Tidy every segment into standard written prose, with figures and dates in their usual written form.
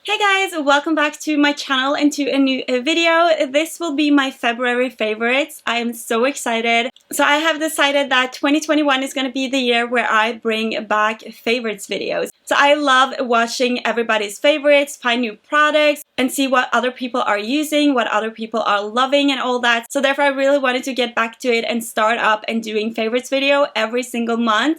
Hey guys, welcome back to my channel and to a new video. This will be my February favorites. I am so excited. So I have decided that 2021 is going to be the year where I bring back favorites videos. So I love watching everybody's favorites, find new products, and see what other people are using, what other people are loving and all that. So therefore I really wanted to get back to it and start up and doing favorites video every single month.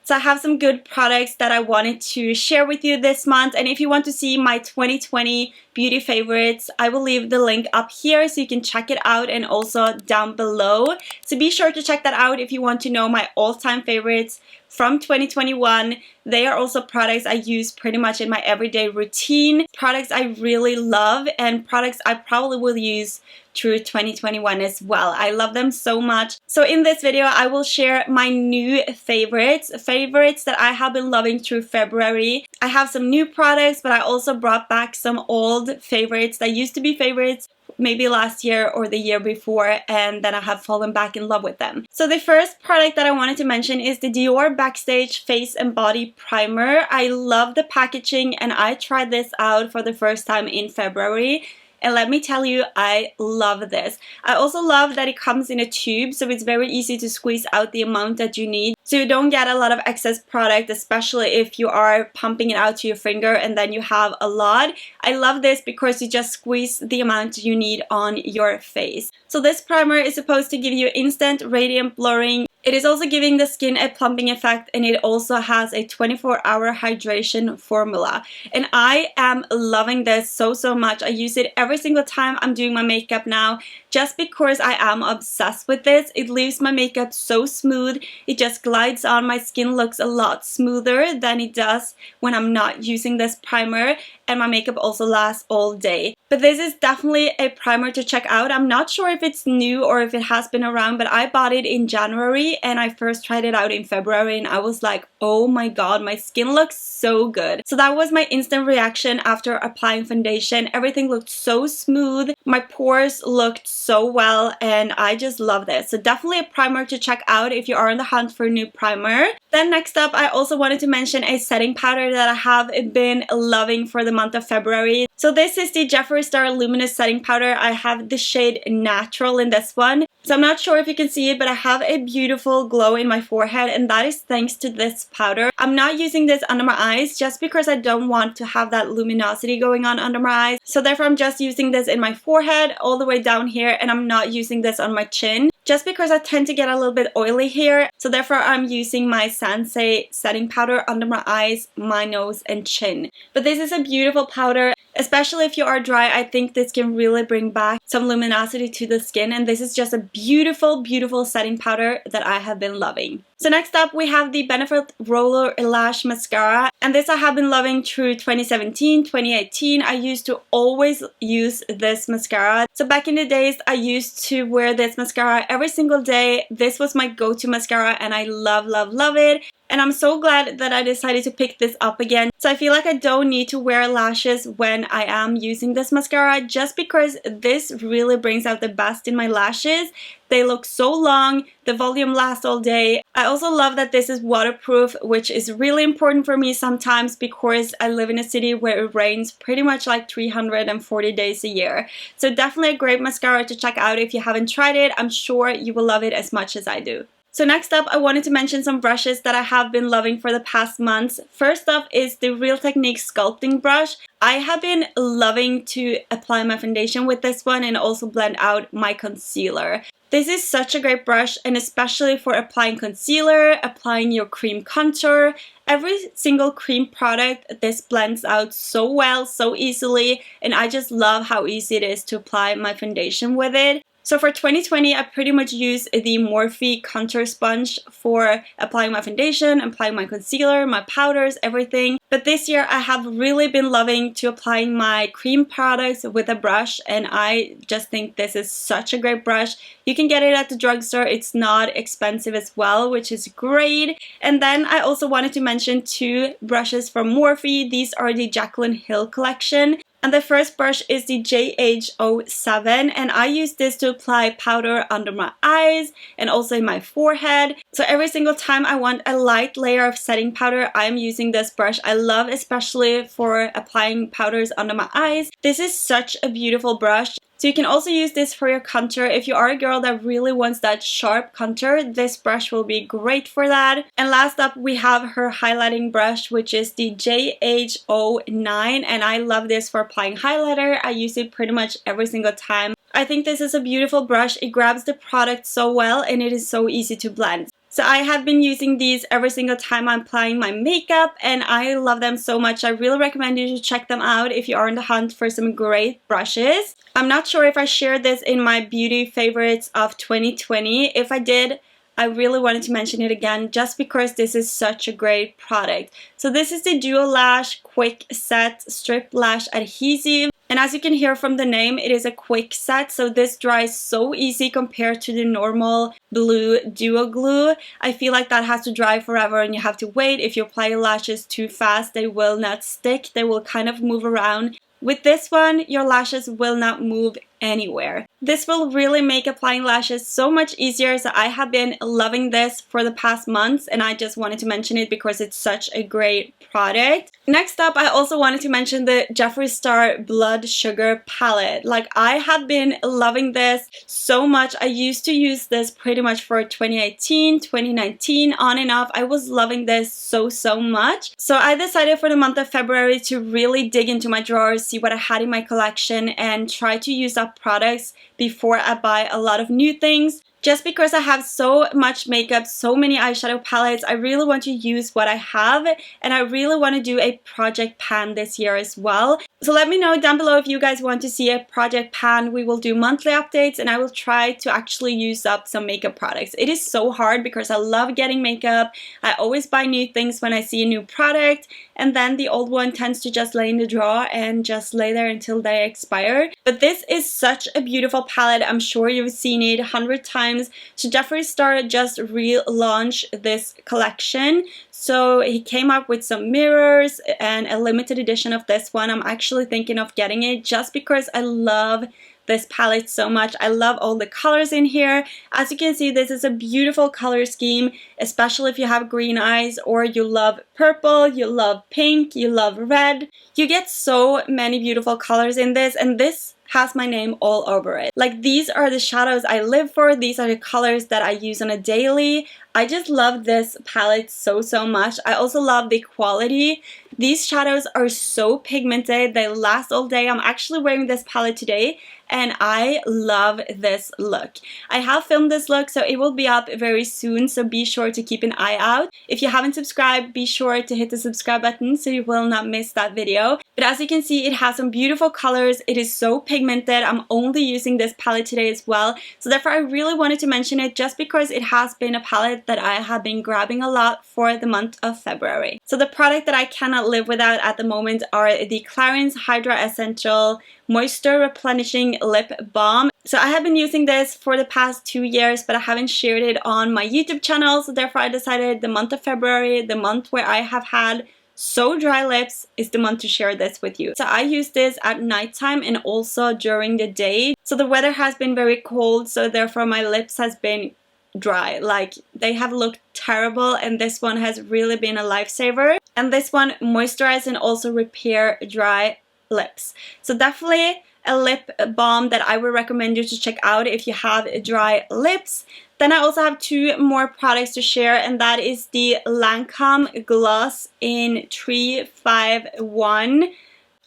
So I have some good products that I wanted to share with you this month, and if you want to see my 2020 beauty favorites, I will leave the link up here so you can check it out, and also down below. So be sure to check that out if you want to know my all-time favorites from 2021. They are also products I use pretty much in my everyday routine, products I really love, and products I probably will use through 2021 as well. I love them so much. So in this video I will share my new favorites that I have been loving through February. I have some new products, but I also brought back some old favorites that used to be favorites maybe last year or the year before, and then I have fallen back in love with them. So the first product that I wanted to mention is the Dior Backstage Face and Body Primer. I love the packaging and I tried this out for the first time in February. And let me tell you, I love this. I also love that it comes in a tube, so it's very easy to squeeze out the amount that you need, so you don't get a lot of excess product, especially if you are pumping it out to your finger and then you have a lot. I love this because you just squeeze the amount you need on your face. So this primer is supposed to give you instant radiant blurring. It is also giving the skin a plumping effect, and it also has a 24-hour hydration formula. And I am loving this so much. I use it every single time I'm doing my makeup now, just because I am obsessed with this. It leaves my makeup so smooth. It just glides on. My skin looks a lot smoother than it does when I'm not using this primer, and my makeup also lasts all day. But this is definitely a primer to check out. I'm not sure if it's new or if it has been around, but I bought it in January and I first tried it out in February, and I was like, oh my god, my skin looks so good. So that was my instant reaction after applying foundation. Everything looked so smooth, my pores looked so well, and I just love this. So definitely a primer to check out if you are on the hunt for a new primer. Then next up, I also wanted to mention a setting powder that I have been loving for the month of February. So this is the Jeffree Star Luminous Setting Powder. I have the shade Natural in this one. So I'm not sure if you can see it, but I have a beautiful glow in my forehead, and that is thanks to this powder. I'm not using this under my eyes just because I don't want to have that luminosity going on under my eyes. So therefore I'm just using this in my forehead all the way down here, and I'm not using this on my chin, just because I tend to get a little bit oily here. So therefore I'm using my Sensei setting powder under my eyes, my nose, and chin. But this is a beautiful powder. Especially if you are dry, I think this can really bring back some luminosity to the skin, and this is just a beautiful setting powder that I have been loving. So next up we have the Benefit Roller Lash Mascara, and this I have been loving through 2017, 2018. I used to always use this mascara. So back in the days I used to wear this mascara every single day. This was my go-to mascara and I love it. And I'm so glad that I decided to pick this up again. So I feel like I don't need to wear lashes when I am using this mascara, just because this really brings out the best in my lashes. They look so long, the volume lasts all day. I also love that this is waterproof, which is really important for me sometimes because I live in a city where it rains pretty much like 340 days a year. So definitely a great mascara to check out if you haven't tried it. I'm sure you will love it as much as I do. So next up, I wanted to mention some brushes that I have been loving for the past months. First up is the Real Technique Sculpting brush. I have been loving to apply my foundation with this one and also blend out my concealer. This is such a great brush, and especially for applying concealer, applying your cream contour. Every single cream product, this blends out so well, so easily, and I just love how easy it is to apply my foundation with it. So for 2020, I pretty much use the Morphe contour sponge for applying my foundation, applying my concealer, my powders, everything. But this year I have really been loving to applying my cream products with a brush, and I just think this is such a great brush. You can get it at the drugstore. It's not expensive as well, which is great. And then I also wanted to mention two brushes from Morphe. These are the Jaclyn Hill collection. And the first brush is the JH07, and I use this to apply powder under my eyes and also in my forehead. So every single time I want a light layer of setting powder, I'm using this brush. I love especially for applying powders under my eyes. This is such a beautiful brush. So you can also use this for your contour. If you are a girl that really wants that sharp contour, this brush will be great for that. And last up, we have her highlighting brush, which is the JH09, and I love this for applying highlighter. I use it pretty much every single time. I think this is a beautiful brush. It grabs the product so well and it is so easy to blend. So I have been using these every single time I'm applying my makeup, and I love them so much. I really recommend you to check them out if you are on the hunt for some great brushes. I'm not sure if I shared this in my beauty favorites of 2020. If I did, I really wanted to mention it again just because this is such a great product. So this is the Duo Lash Quick Set Strip Lash Adhesive. And as you can hear from the name, it is a quick set, so this dries so easy compared to the normal blue Duo Glue. I feel like that has to dry forever and you have to wait. If you apply your lashes too fast, they will not stick. They will kind of move around. With this one, your lashes will not move anywhere. This will really make applying lashes so much easier, so I have been loving this for the past months and I just wanted to mention it because it's such a great product. Next up, I also wanted to mention the Jeffree Star Blood Sugar palette. Like, I have been loving this so much. I used to use this pretty much for 2018, 2019, on and off. I was loving this so much. So I decided for the month of February to really dig into my drawers, see what I had in my collection, and try to use up products before I buy a lot of new things. Just because I have so much makeup, so many eyeshadow palettes, I really want to use what I have, and I really want to do a project pan this year as well. So let me know down below if you guys want to see a project pan. We will do monthly updates and I will try to actually use up some makeup products. It is so hard because I love getting makeup. I always buy new things when I see a new product, and then the old one tends to just lay in the drawer and just lay there until they expire. But this is such a beautiful palette. I'm sure you've seen it 100 times. So Jeffree Star just relaunched this collection. So he came up with some mirrors and a limited edition of this one. I'm actually thinking of getting it just because I love this palette so much. I love all the colors in here. As you can see, this is a beautiful color scheme, especially if you have green eyes or you love purple, you love pink, you love red. You get so many beautiful colors in this, and this has my name all over it. Like, these are the shadows I live for. These are the colors that I use on a daily. I just love this palette so much. I also love the quality. These shadows are so pigmented. They last all day. I'm actually wearing this palette today and I love this look. I have filmed this look, so it will be up very soon, so be sure to keep an eye out. If you haven't subscribed, be sure to hit the subscribe button so you will not miss that video. But as you can see, it has some beautiful colors. It is so pigmented. I'm only using this palette today as well, so therefore I really wanted to mention it just because it has been a palette that I have been grabbing a lot for the month of February. So the product that I cannot live without at the moment are the Clarins Hydra Essential Moisture Replenishing Lip Balm. So I have been using this for the past 2 years, but I haven't shared it on my YouTube channel, so therefore I decided the month of February, the month where I have had so dry lips, is the month to share this with you. So I use this at nighttime and also during the day. So the weather has been very cold, so therefore my lips has been dry. Like, they have looked terrible, and this one has really been a lifesaver. And this one moisturizes and also repair dry lips. So definitely a lip balm that I would recommend you to check out if you have dry lips. Then I also have 2 more products to share, and that is the Lancome Gloss in 351.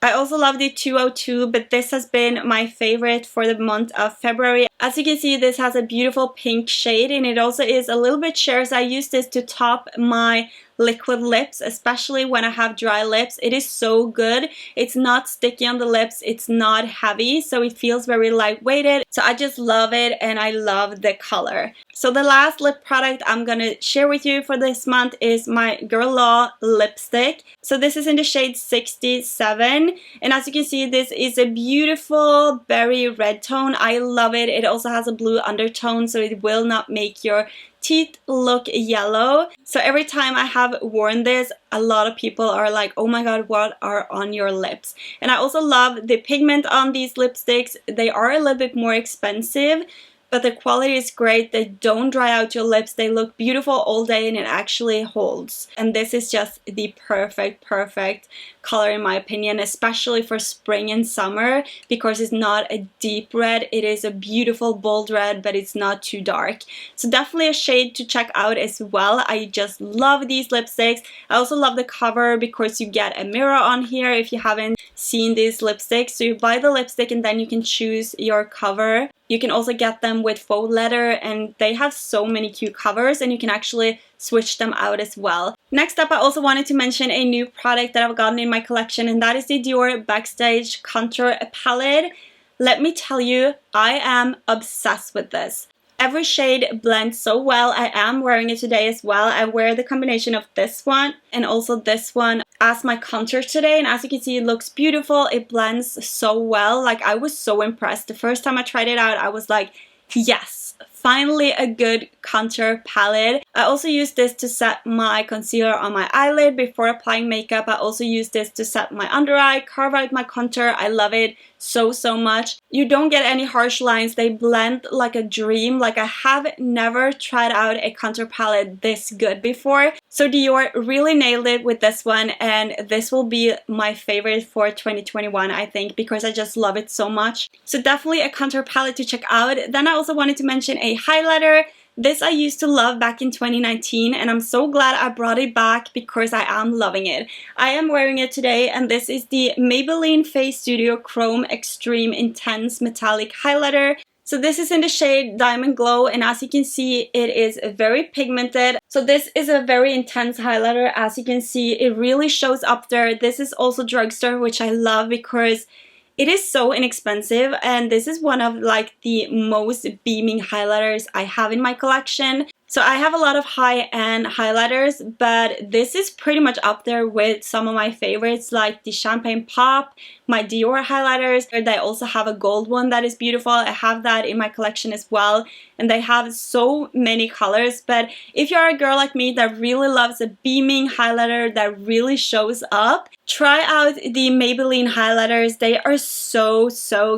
I also love the 202, but this has been my favorite for the month of February. As you can see, this has a beautiful pink shade, and it also is a little bit sheer, so I use this to top my liquid lips, especially when I have dry lips. It is so good. It's not sticky on the lips, it's not heavy, so it feels very lightweighted. So I just love it, and I love the color. So the last lip product I'm gonna share with you for this month is my Girl Law lipstick. So this is in the shade 67, and as you can see, this is a beautiful berry red tone. I love it. It also has a blue undertone, so it will not make your teeth look yellow. So every time I have worn this, a lot of people are like, oh my god, what are on your lips? And I also love the pigment on these lipsticks. They are a little bit more expensive, but the quality is great. They don't dry out your lips. They look beautiful all day and it actually holds. And this is just the perfect color in my opinion, especially for spring and summer, because it's not a deep red. It is a beautiful bold red, but it's not too dark. So definitely a shade to check out as well. I just love these lipsticks. I also love the cover because you get a mirror on here if you haven't seen these lipsticks. So you buy the lipstick and then you can choose your cover. You can also get them with faux leather, and they have so many cute covers, and you can actually switch them out as well. Next up, I also wanted to mention a new product that I've gotten in my collection, and that is the Dior Backstage Contour Palette. Let me tell you, I am obsessed with this. Every shade blends so well. I am wearing it today as well. I wear the combination of this one and also this one as my contour today, and as you can see, it looks beautiful. It blends so well. Like, I was so impressed. The first time I tried it out, I was like, yes, finally a good contour palette. I also use this to set my concealer on my eyelid before applying makeup. I also use this to set my under eye, carve out my contour. I love it so much. You don't get any harsh lines. They blend like a dream. Like, I have never tried out a contour palette this good before. So Dior really nailed it with this one, and this will be my favorite for 2021, I think, because I just love it so much. So definitely a contour palette to check out. Then I also wanted to mention a highlighter. This I used to love back in 2019, and I'm so glad I brought it back because I am loving it. I am wearing it today, and this is the Maybelline Face Studio Chrome Extreme Intense Metallic Highlighter. So this is in the shade Diamond Glow, and as you can see, it is very pigmented. So this is a very intense highlighter. As you can see, it really shows up there. This is also drugstore, which I love because it is so inexpensive, and this is one of like the most beaming highlighters I have in my collection. So I have a lot of high-end highlighters, but this is pretty much up there with some of my favorites, like the Champagne Pop, my Dior highlighters. They also have a gold one that is beautiful. I have that in my collection as well, and they have so many colors. But if you're a girl like me that really loves a beaming highlighter that really shows up, try out the Maybelline highlighters. They are so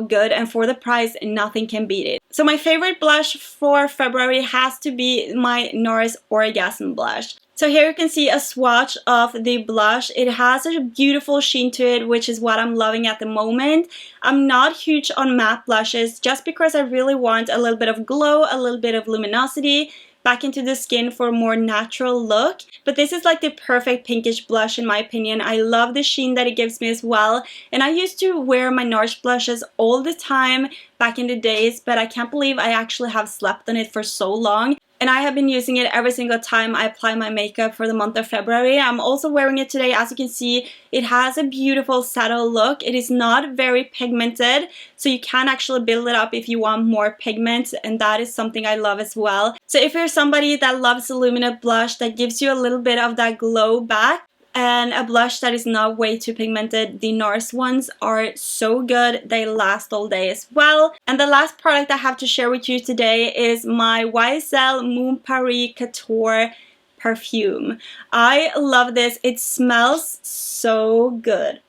good, and for the price, nothing can beat it. So my favorite blush for February has to be my NARS Orgasm blush. So here you can see a swatch of the blush. It has a beautiful sheen to it, which is what I'm loving at the moment. I'm not huge on matte blushes just because I really want a little bit of glow, a little bit of luminosity back into the skin for a more natural look. But this is like the perfect pinkish blush in my opinion. I love the sheen that it gives me as well. And I used to wear my NARS blushes all the time back in the days, but I can't believe I actually have slept on it for so long. And I have been using it every single time I apply my makeup for the month of February. I'm also wearing it today. As you can see, it has a beautiful saddle look. It is not very pigmented, so you can actually build it up if you want more pigment, and that is something I love as well. So if you're somebody that loves a luminous blush that gives you a little bit of that glow back, and a blush that is not way too pigmented, the NARS ones are so good. They last all day as well. And the last product I have to share with you today is my YSL Moon Paris Couture perfume. I love this. It smells so good.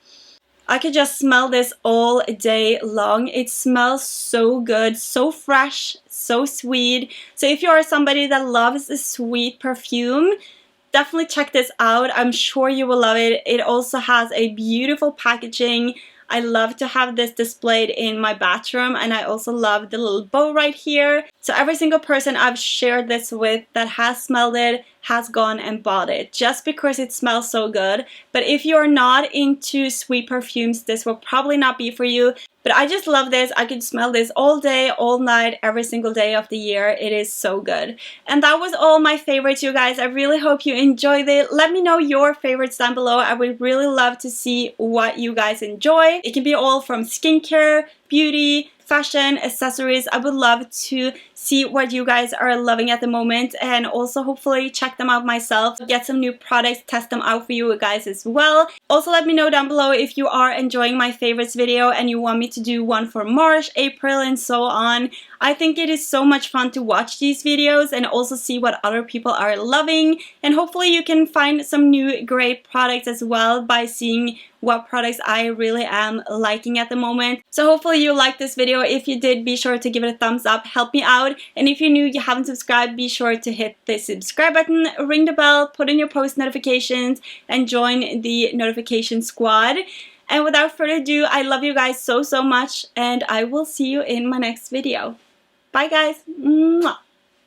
I could just smell this all day long. It smells so good, so fresh, so sweet. So if you are somebody that loves a sweet perfume, definitely check this out. I'm sure you will love it. It also has a beautiful packaging. I love to have this displayed in my bathroom, and I also love the little bow right here. So every single person I've shared this with that has smelled it has gone and bought it just because it smells so good. But if you're not into sweet perfumes, this will probably not be for you. But I just love this. I could smell this all day, all night, every single day of the year. It is so good. And that was all my favorites, you guys. I really hope you enjoyed it. Let me know your favorites down below. I would really love to see what you guys enjoy. It can be all from skincare, beauty, fashion, accessories. I would love to see what you guys are loving at the moment, and also hopefully check them out myself, get some new products, test them out for you guys as well. Also let me know down below if you are enjoying my favorites video and you want me to do one for March, April, and so on. I think it is so much fun to watch these videos and also see what other people are loving, and hopefully you can find some new great products as well by seeing what products I really am liking at the moment. So hopefully you liked this video. If you did, be sure to give it a thumbs up, help me out. And if you're new, you haven't subscribed, be sure to hit the subscribe button, ring the bell, put in your post notifications, and join the notification squad. And without further ado, I love you guys so much, and I will see you in my next video. Bye guys. Mwah.